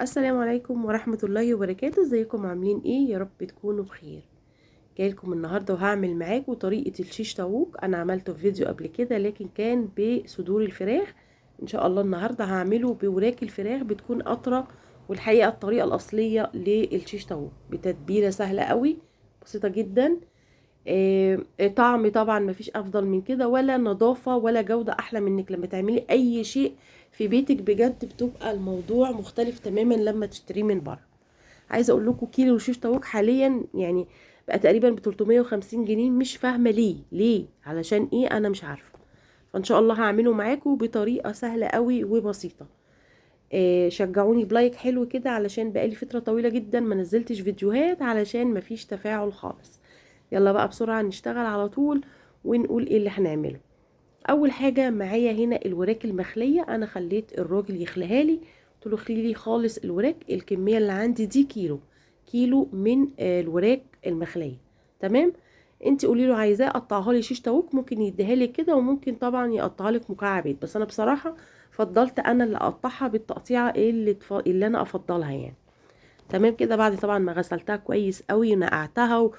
السلام عليكم ورحمة الله وبركاته. ازيكم عاملين ايه؟ يا رب تكونوا بخير. جايلكم النهاردة وهعمل معاكم طريقة الشيش طاووق. انا عملته في فيديو قبل كده لكن كان بصدور الفراخ. ان شاء الله النهاردة هعمله بوراك الفراخ، بتكون اطرى. والحقيقة الطريقة الاصلية للشيش طاووق بتتبيلة سهلة قوي، بسيطة جدا. طعم طبعا مفيش افضل من كده، ولا نظافة ولا جودة احلى من انك لما تعملي اي شيء في بيتك. بجد بتبقى الموضوع مختلف تماما لما تشتريه من بره. عايزه اقول لكم كيلو شيش طاووق حاليا يعني بقى تقريبا ب 350 جنيه. مش فاهمه ليه علشان ايه، انا مش عارفه. فان شاء الله هعمله معاكم بطريقه سهله قوي وبسيطه. شجعوني بلايك حلو كده، علشان بقالي فتره طويله جدا ما نزلتش فيديوهات علشان مفيش تفاعل خالص. يلا بقى بسرعه نشتغل على طول ونقول ايه اللي هنعمله. اول حاجه معايا هنا الوراك المخليه. انا خليت الراجل يخليها لي، قلت له خلي لي خالص الوراك. الكميه اللي عندي دي كيلو من الوراك المخليه. تمام. انت قولي له عايزاه اقطعها لي شيش طاووق، ممكن يديها لي كده، وممكن طبعا يقطعها لك مكعبات، بس انا بصراحه فضلت انا اللي اقطعها بالتقطيعه اللي انا افضلها يعني. تمام كده. بعد طبعا ما غسلتها كويس قوي ونقعتها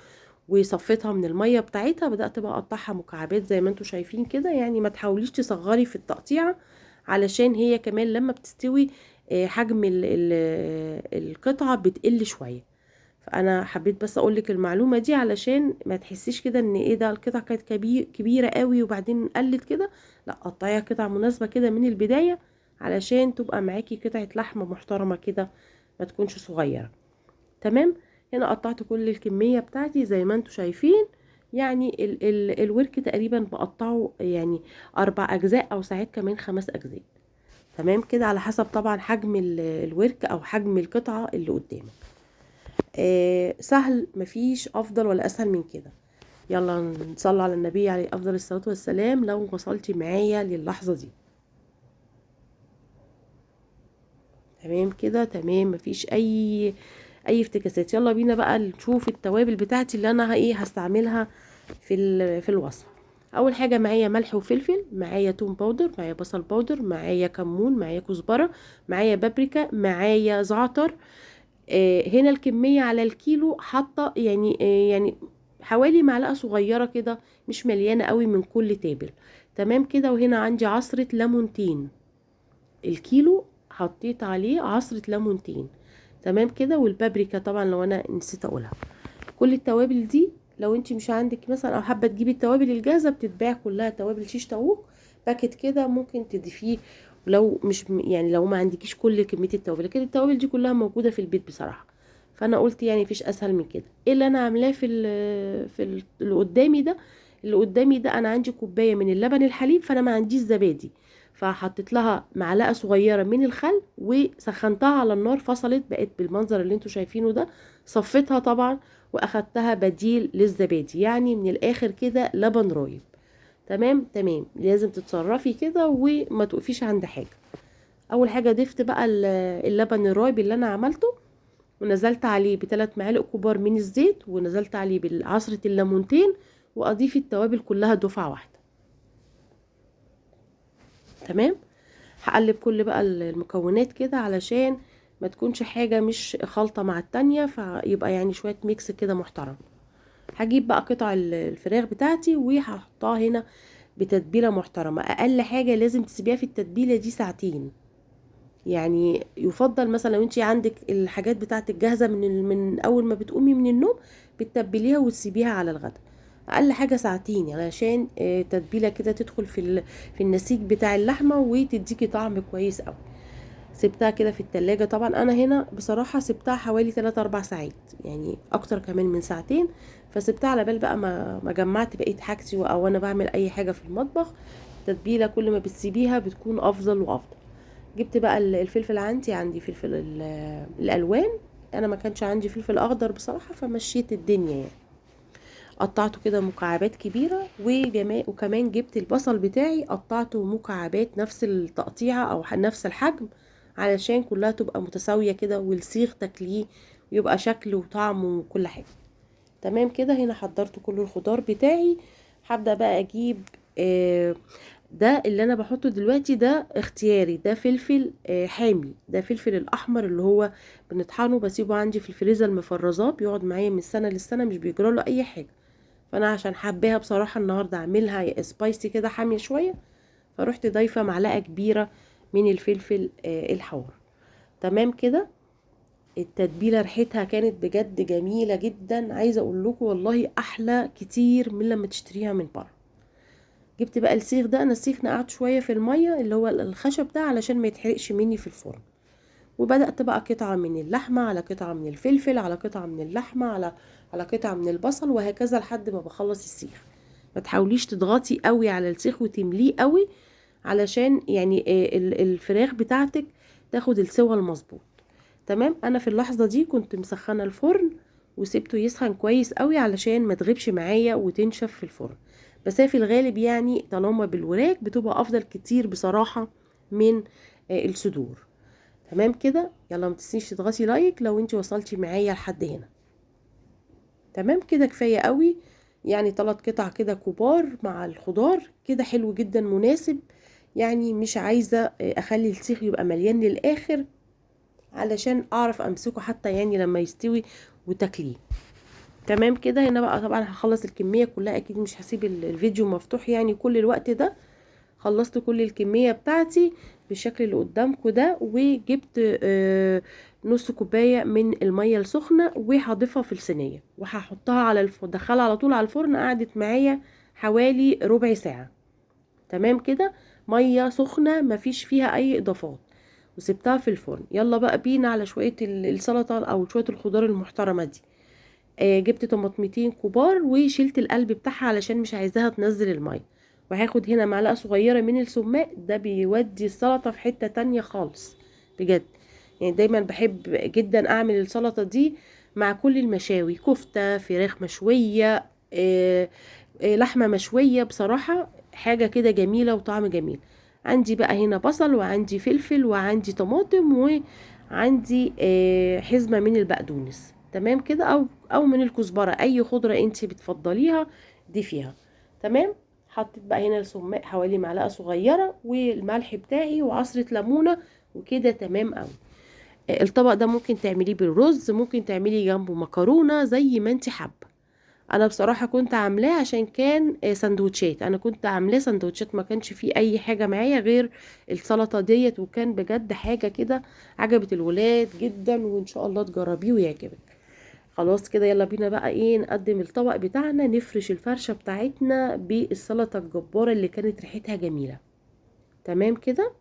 وصفيتها من الميه بتاعتها، بدات بقى اقطعها مكعبات زي ما انتم شايفين كده. يعني ما تحاوليش تصغري في التقطيعه، علشان هي كمان لما بتستوي حجم القطعه بتقل شويه. فانا حبيت بس اقول لك المعلومه دي علشان ما تحسيش كده ان ايه ده، القطعه كانت كبيره قوي وبعدين قلت كده. لا، قطعيها قطعه مناسبه كده من البدايه، علشان تبقى معاكي قطعه لحمه محترمه كده، ما تكونش صغيره. تمام. هنا قطعت كل الكمية بتاعتي زي ما انتوا شايفين. يعني ال الورك تقريبا بقطعه يعني 4 اجزاء، او ساعات كمان 5 اجزاء. تمام كده، على حسب طبعا حجم الورك او حجم القطعة اللي قدامك. سهل، مفيش افضل ولا اسهل من كده. يلا نصلي على النبي عليه افضل الصلاة والسلام لو وصلتي معايا للحظة دي. تمام كده، تمام، مفيش اي افتكاسات. يلا بينا بقى نشوف التوابل بتاعتي اللي انا هستعملها في الوصفه. اول حاجه معايا ملح وفلفل، معايا توم باودر، معايا بصل باودر، معايا كمون، معايا كزبره، معايا بابريكا، معايا زعتر. هنا الكميه على الكيلو حاطه يعني حوالي معلقه صغيره كده، مش مليانه قوي من كل تابل. تمام كده. وهنا عندي عصره ليمونتين. الكيلو حطيت عليه عصرة ليمونتين. تمام كده. والبابريكا طبعا لو انا نسيت اقولها. كل التوابل دي لو انت مش عندك مثلا او حابه تجيبي التوابل الجاهزه، بتتباع كلها توابل شيش طاووق باكت كده، ممكن تضيفيه. ولو مش يعني لو ما عندكيش كل كميه التوابل، لكن التوابل دي كلها موجوده في البيت بصراحه. فانا قلت يعني مفيش اسهل من كده. ايه اللي انا عاملاه اللي قدامي ده؟ اللي قدامي ده انا عندي كوبايه من اللبن الحليب، فانا ما عنديش زبادي. فحطيت لها معلقه صغيره من الخل وسخنتها على النار، فصلت بقت بالمنظر اللي انتوا شايفينه ده. صفيتها طبعا واخدتها بديل للزبادي، يعني من الاخر كده لبن رايب. تمام تمام. لازم تتصرفي كده وما توقفيش عند حاجه. اول حاجه ضفت بقى اللبن الرايب اللي انا عملته، ونزلت عليه ب3 معالق كبار من الزيت، ونزلت عليه بعصره الليمونتين، واضيف التوابل كلها دفعه واحده. تمام. هقلب كل بقى المكونات كده علشان ما تكونش حاجه مش خلطه مع التانية، فيبقى يعني شويه ميكس كده محترم. هجيب بقى قطع الفراخ بتاعتي وهحطها هنا بتتبيله محترمه. اقل حاجه لازم تسيبيها في التتبيله دي ساعتين. يعني يفضل مثلا لو انت عندك الحاجات بتاعتك جاهزه من اول ما بتقومي من النوم، بتتبليها وتسيبيها على الغدا. اقل حاجه ساعتين، يعني علشان تتبيله كده تدخل في النسيج بتاع اللحمه وتديكي طعم كويس قوي. سبتها كده في التلاجة. طبعا انا هنا بصراحة سبتها حوالي 3 4 ساعات، يعني اكتر كمان من ساعتين. فسبتها على بال بقى ما جمعت بقية حاجتي او انا بعمل اي حاجة في المطبخ. التتبيلة كل ما بتسيبيها بتكون افضل وافضل. جبت بقى الفلفل. عندي فلفل الالوان. انا ما كانش عندي فلفل اخضر بصراحة، فمشيت الدنيا يعني. قطعته كده مكعبات كبيرة، وكمان جبت البصل بتاعي قطعته مكعبات نفس التقطيعة او نفس الحجم، علشان كلها تبقى متساوية كده، والسيخ تاكليه ويبقى شكله وطعمه وكل حاجة. تمام كده. هنا حضرت كل الخضار بتاعي. هبدأ بقى اجيب ده اللي انا بحطه دلوقتي ده اختياري، ده فلفل حامي، ده فلفل الاحمر اللي هو بنطحنه، بسيبه عندي في الفريزر مفرزاه، بيقعد معايا من سنه للسنه مش بيجرى له اي حاجه. فانا عشان حباها بصراحه النهارده اعملها سبايسي كده حاميه شويه، فروحت ضايفه معلقه كبيره من الفلفل الحار. تمام كده. التتبيله ريحتها كانت بجد جميله جدا، عايزه اقول لكم والله احلى كتير من لما تشتريها من بره. جبت بقى السيخ ده، انا السيخ نقعت شويه في الميه اللي هو الخشب ده علشان ما يتحرقش مني في الفرن. وبدات بقى قطعه من اللحمه على قطعه من الفلفل على قطعه من اللحمه على قطعه من البصل، وهكذا لحد ما بخلص السيخ. ما تحاوليش تضغطي قوي على السيخ وتمليه قوي، علشان يعني الفراخ بتاعتك تاخد السوى المظبوط. تمام. انا في اللحظه دي كنت مسخنه الفرن وسبته يسخن كويس قوي علشان ما تغيبش معايا وتنشف في الفرن. بس هي في الغالب يعني طالما بالوراك بتبقى افضل كتير بصراحه من الصدور. تمام كده. يلا ما تنسيش تضغطي لايك لو انت وصلتي معايا لحد هنا. تمام كده كفايه قوي. يعني 3 قطع كده كبار مع الخضار كده حلو جدا مناسب. يعني مش عايزه اخلي السيخ يبقى مليان للاخر علشان اعرف امسكه حتى يعني لما يستوي وتاكليه. تمام كده. هنا بقى طبعا هخلص الكميه كلها، اكيد مش هسيب الفيديو مفتوح يعني كل الوقت ده. خلصت كل الكميه بتاعتي بالشكل اللي قدامكم ده، وجبت نص كوبايه من الميه السخنه وهضيفها في الصينيه وهحطها على ادخلها على طول على الفرن. قعدت معايا حوالي ربع ساعه. تمام كده. ميه سخنه مفيش فيها اي اضافات، وسبتها في الفرن. يلا بقى بينا على شويه السلطه او شويه الخضار المحترمه دي. جبت طماطمتين كبار وشلت القلب بتاعها علشان مش عايزاها تنزل الميه. وهاخد هنا معلقه صغيره من السماق، ده بيودي السلطه في حته تانية خالص بجد. يعني دايما بحب جدا اعمل السلطه دي مع كل المشاوي، كفته، فراخ مشويه، لحمه مشويه، بصراحه حاجه كده جميله وطعم جميل. عندي بقى هنا بصل وعندي فلفل وعندي طماطم وعندي حزمه من البقدونس. تمام كده. او من الكزبره، اي خضره انت بتفضليها دي فيها. تمام. حطيت بقى هنا السماق حوالي معلقه صغيره والملح بتاعي وعصره ليمونه وكده تمام قوي. الطبق ده ممكن تعمليه بالرز، ممكن تعملي جنبه مكرونه زي ما انت حابه. انا بصراحه كنت عاملاه عشان كان سندوتشات، انا كنت عاملاه سندوتشات، ما كانش فيه اي حاجه معايا غير السلطه ديت، وكان بجد حاجه كده عجبت الولاد جدا، وان شاء الله تجربيه ويعجبك. خلاص كده. يلا بينا بقى ايه نقدم الطبق بتاعنا، نفرش الفرشه بتاعتنا بالسلطه الجباره اللي كانت ريحتها جميله. تمام كده.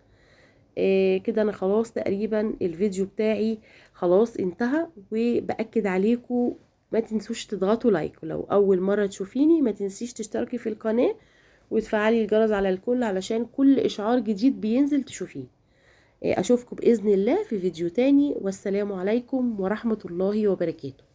كده انا خلاص تقريبا الفيديو بتاعي خلاص انتهى. وبأكد عليكم ما تنسوش تضغطوا لايك، ولو اول مرة تشوفيني ما تنسيش تشتركي في القناة وتفعلي الجرس على الكل علشان كل اشعار جديد بينزل تشوفيه. اشوفكم بإذن الله في فيديو تاني، والسلام عليكم ورحمة الله وبركاته.